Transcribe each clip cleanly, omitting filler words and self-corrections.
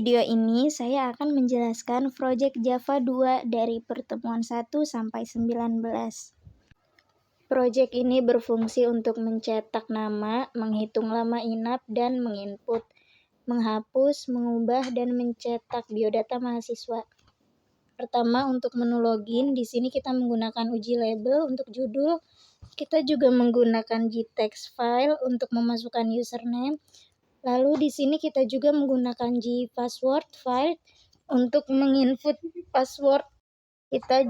video ini saya akan menjelaskan proyek Java 2 dari pertemuan 1 sampai 19. Proyek ini berfungsi untuk mencetak nama, menghitung lama inap dan menginput, menghapus, mengubah, dan mencetak biodata mahasiswa. Pertama, untuk menu login, di sini kita menggunakan uji label untuk judul. Kita juga menggunakan gtext file untuk memasukkan username. Lalu di sini kita juga menggunakan gpassword file untuk menginput password. Kita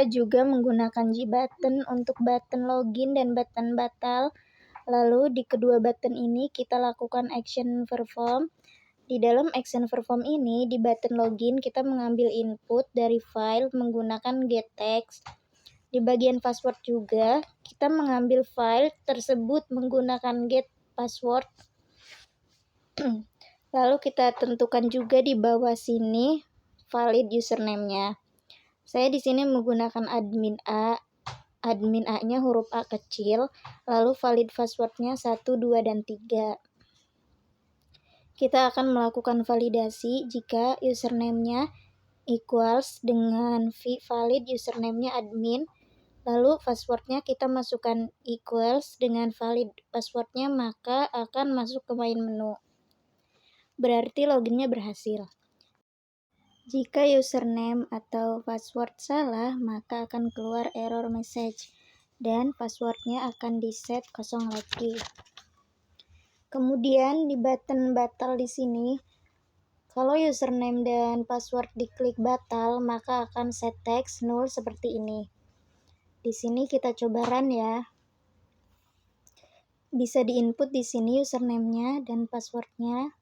juga menggunakan gbutton untuk button login dan button batal. Lalu di kedua button ini kita lakukan action perform. Di dalam action perform ini, di button login kita mengambil input dari file menggunakan gettext. Di bagian password juga, kita mengambil file tersebut menggunakan getPassword. Lalu kita tentukan juga di bawah sini valid username-nya. Saya di sini menggunakan admin A-nya huruf A kecil, lalu valid password-nya 1, 2, dan 3. Kita akan melakukan validasi jika username-nya equals dengan valid username-nya admin, lalu password-nya kita masukkan equals dengan valid password-nya, maka akan masuk ke main menu. Berarti loginnya berhasil. Jika username atau password salah, maka akan keluar error message dan passwordnya akan di-set kosong lagi. Kemudian di button batal di sini, kalau username dan password diklik batal, maka akan set text null seperti ini. Di sini kita coba run ya. Bisa diinput di sini username-nya dan password-nya.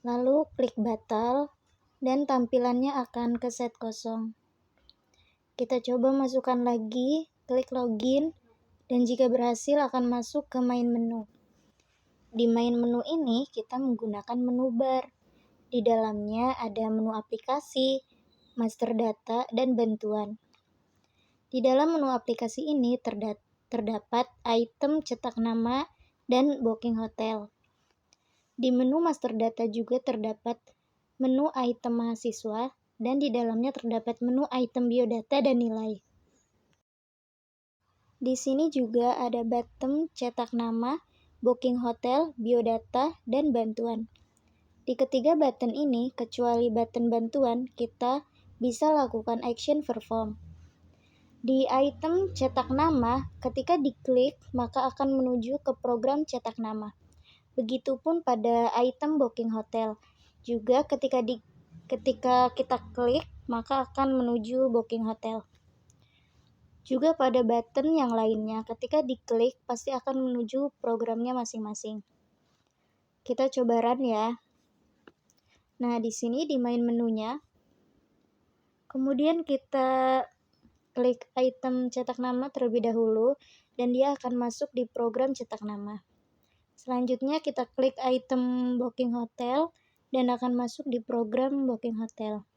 Lalu klik batal dan tampilannya akan ke set kosong. Kita coba masukkan lagi, klik login, dan jika berhasil akan masuk ke main menu. Di main menu ini kita menggunakan menu bar. Di dalamnya ada menu aplikasi, master data, dan bantuan. Di dalam menu aplikasi ini terdapat item cetak nama dan booking hotel. Di menu master data juga terdapat menu item mahasiswa, dan di dalamnya terdapat menu item biodata dan nilai. Di sini juga ada button cetak nama, booking hotel, biodata, dan bantuan. Di ketiga button ini, kecuali button bantuan, kita bisa lakukan action perform. Di item cetak nama, ketika diklik, maka akan menuju ke program cetak nama. Begitupun pada item booking hotel. Juga ketika kita klik, maka akan menuju booking hotel. Juga pada button yang lainnya, ketika diklik pasti akan menuju programnya masing-masing. Kita coba run ya. Nah, di sini di main menunya, kemudian kita klik item cetak nama terlebih dahulu, dan dia akan masuk di program cetak nama. Selanjutnya kita klik item booking hotel, dan akan masuk di program booking hotel.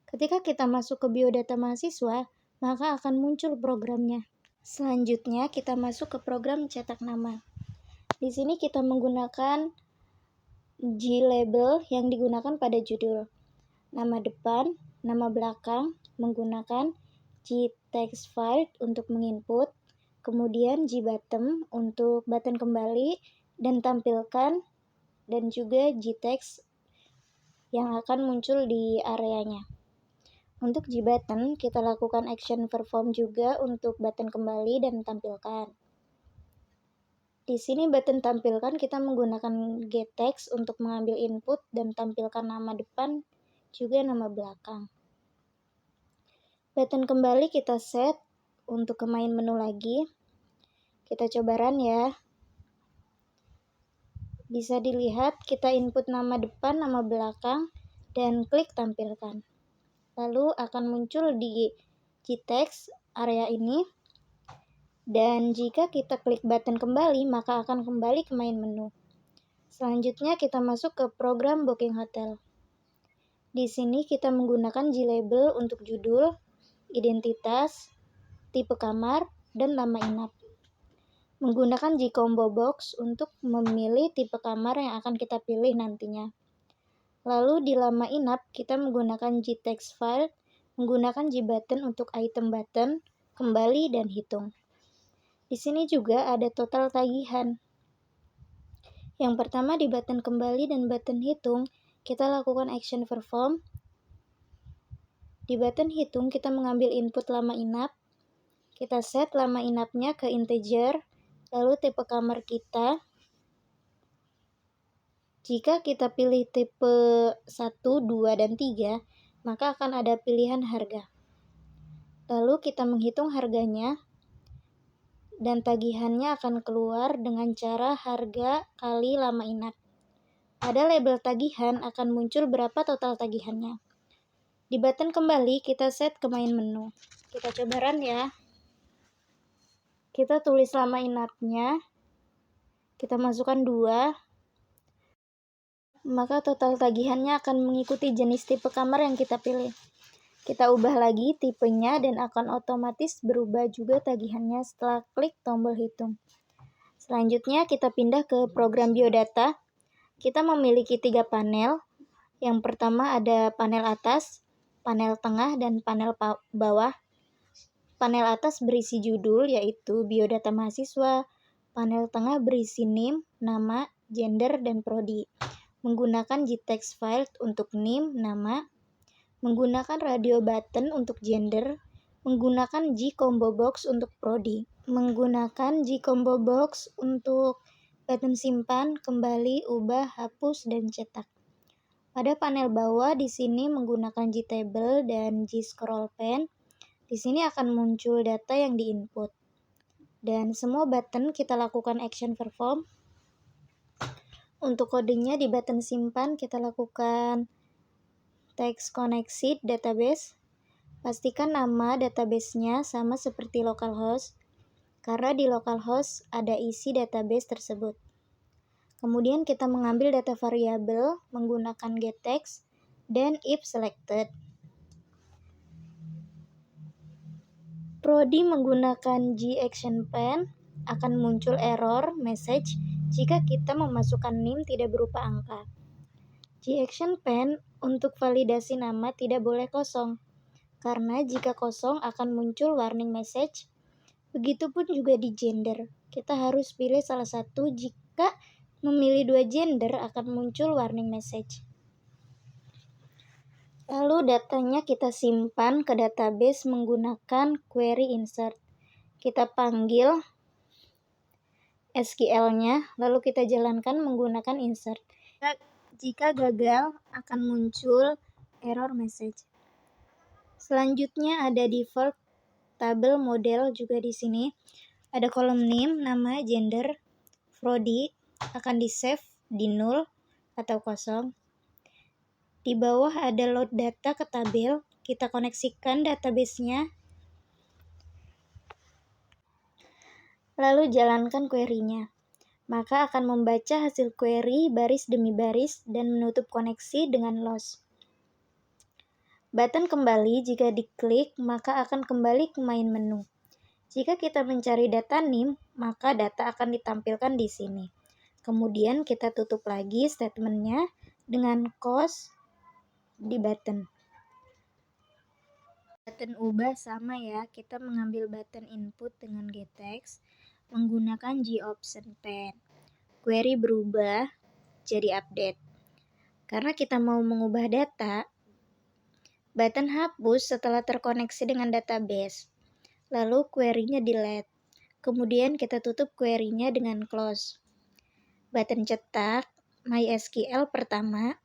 Ketika kita masuk ke biodata mahasiswa, maka akan muncul programnya. Selanjutnya kita masuk ke program cetak nama. Di sini kita menggunakan glabel yang digunakan pada judul. Nama depan, nama belakang, menggunakan gtext file untuk menginput, kemudian gbutton untuk button kembali dan tampilkan, dan juga gtext yang akan muncul di areanya. Untuk gbutton, kita lakukan action perform juga untuk button kembali dan tampilkan. Di sini button tampilkan kita menggunakan gettext untuk mengambil input dan tampilkan nama depan juga nama belakang. Button kembali kita set untuk ke main menu lagi. Kita coba run ya. Bisa dilihat kita input nama depan, nama belakang, dan klik tampilkan. Lalu akan muncul di gtext area ini. Dan jika kita klik button kembali, maka akan kembali ke main menu. Selanjutnya kita masuk ke program booking hotel. Di sini kita menggunakan glabel untuk judul, identitas, tipe kamar, dan lama inap. Menggunakan gcombo box untuk memilih tipe kamar yang akan kita pilih nantinya. Lalu di lama inap, kita menggunakan gtext file, menggunakan gbutton untuk item button, kembali dan hitung. Di sini juga ada total tagihan. Yang pertama di button kembali dan button hitung, kita lakukan action perform. Di button hitung, kita mengambil input lama inap. Kita set lama inapnya ke integer, lalu tipe kamar kita. Jika kita pilih tipe 1, 2, dan 3, maka akan ada pilihan harga. Lalu kita menghitung harganya, dan tagihannya akan keluar dengan cara harga kali lama inap. Pada label tagihan akan muncul berapa total tagihannya. Di button kembali, kita set ke main menu. Kita coba run ya. Kita tulis lama inapnya, kita masukkan 2, maka total tagihannya akan mengikuti jenis tipe kamar yang kita pilih. Kita ubah lagi tipenya dan akan otomatis berubah juga tagihannya setelah klik tombol hitung. Selanjutnya kita pindah ke program biodata. Kita memiliki 3 panel. Yang pertama ada panel atas, panel tengah, dan panel bawah. Panel atas berisi judul yaitu biodata mahasiswa. Panel tengah berisi NIM, nama, gender, dan prodi. Menggunakan gtext file untuk NIM, nama, menggunakan radio button untuk gender, menggunakan G-combo box untuk prodi, menggunakan G-combo box untuk button simpan, kembali, ubah, hapus, dan cetak. Pada panel bawah di sini menggunakan G-table dan G-scroll pen. Di sini akan muncul data yang diinput. Dan semua button kita lakukan action perform. Untuk kodenya di button simpan kita lakukan text koneksi database. Pastikan nama database-nya sama seperti localhost, karena di localhost ada isi database tersebut. Kemudian kita mengambil data variabel menggunakan getText dan if selected. Prodi menggunakan GActionPen akan muncul error message jika kita memasukkan NIM tidak berupa angka. GActionPen untuk validasi nama tidak boleh kosong, karena jika kosong akan muncul warning message. Begitupun juga di gender. Kita harus pilih salah satu. Jika memilih 2 gender akan muncul warning message. Lalu datanya kita simpan ke database menggunakan query insert. Kita panggil SQL-nya, lalu kita jalankan menggunakan insert. Jika gagal, akan muncul error message. Selanjutnya ada default tabel model juga di sini. Ada kolom name, nama, gender, prodi, akan di-save di null atau kosong. Di bawah ada load data ke tabel, kita koneksikan database-nya. Lalu jalankan query-nya. Maka akan membaca hasil query baris demi baris dan menutup koneksi dengan loss. Button kembali jika diklik, maka akan kembali ke main menu. Jika kita mencari data NIM, maka data akan ditampilkan di sini. Kemudian kita tutup lagi statementnya dengan close di button. Button ubah sama ya, kita mengambil button input dengan getText menggunakan GOptionPen. Query berubah jadi update. Karena kita mau mengubah data, button hapus setelah terkoneksi dengan database. Lalu query-nya delete. Kemudian kita tutup query-nya dengan close. Button cetak MySQL pertama.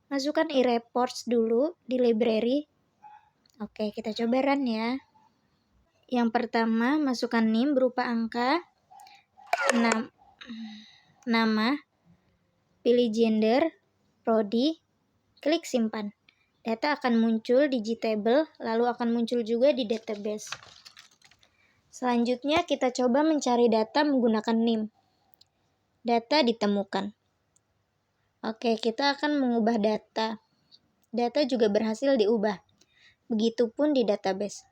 Masukkan eReports dulu di library. Oke, kita coba run ya. Yang pertama, masukkan NIM berupa angka, nama, pilih gender, prodi, klik simpan. Data akan muncul di G-table, lalu akan muncul juga di database. Selanjutnya kita coba mencari data menggunakan NIM. Data ditemukan. Oke, kita akan mengubah data. Data juga berhasil diubah. Begitupun di database.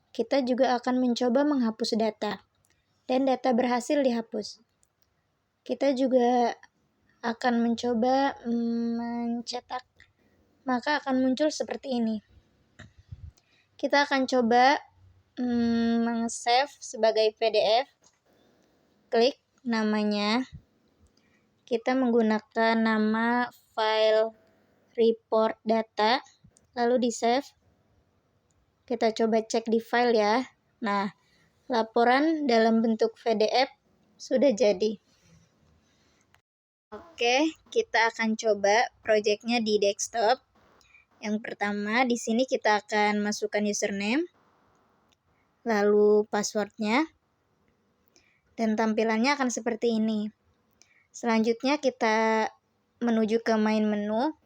Kita juga akan mencoba menghapus data. Dan data berhasil dihapus. Kita juga akan mencoba mencetak, maka akan muncul seperti ini. Kita akan coba meng-save sebagai PDF. Klik namanya. Kita menggunakan nama file report data, lalu di-save. Kita coba cek di file ya. Nah, laporan dalam bentuk PDF sudah jadi. Oke, kita akan coba projectnya di desktop. Yang pertama, di sini kita akan masukkan username, lalu passwordnya, dan tampilannya akan seperti ini. Selanjutnya kita menuju ke main menu,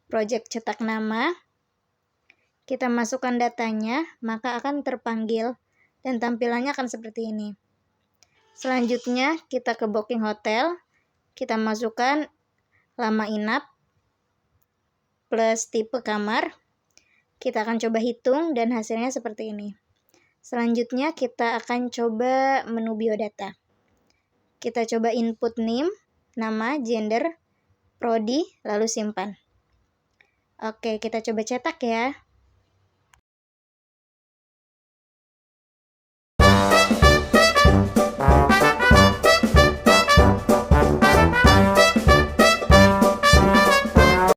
project cetak nama. Kita masukkan datanya, maka akan terpanggil dan tampilannya akan seperti ini. Selanjutnya kita ke booking hotel, kita masukkan lama inap plus tipe kamar. Kita akan coba hitung dan hasilnya seperti ini. Selanjutnya kita akan coba menu biodata. Kita coba input name, nama, gender, prodi, lalu simpan. Oke, kita coba cetak ya.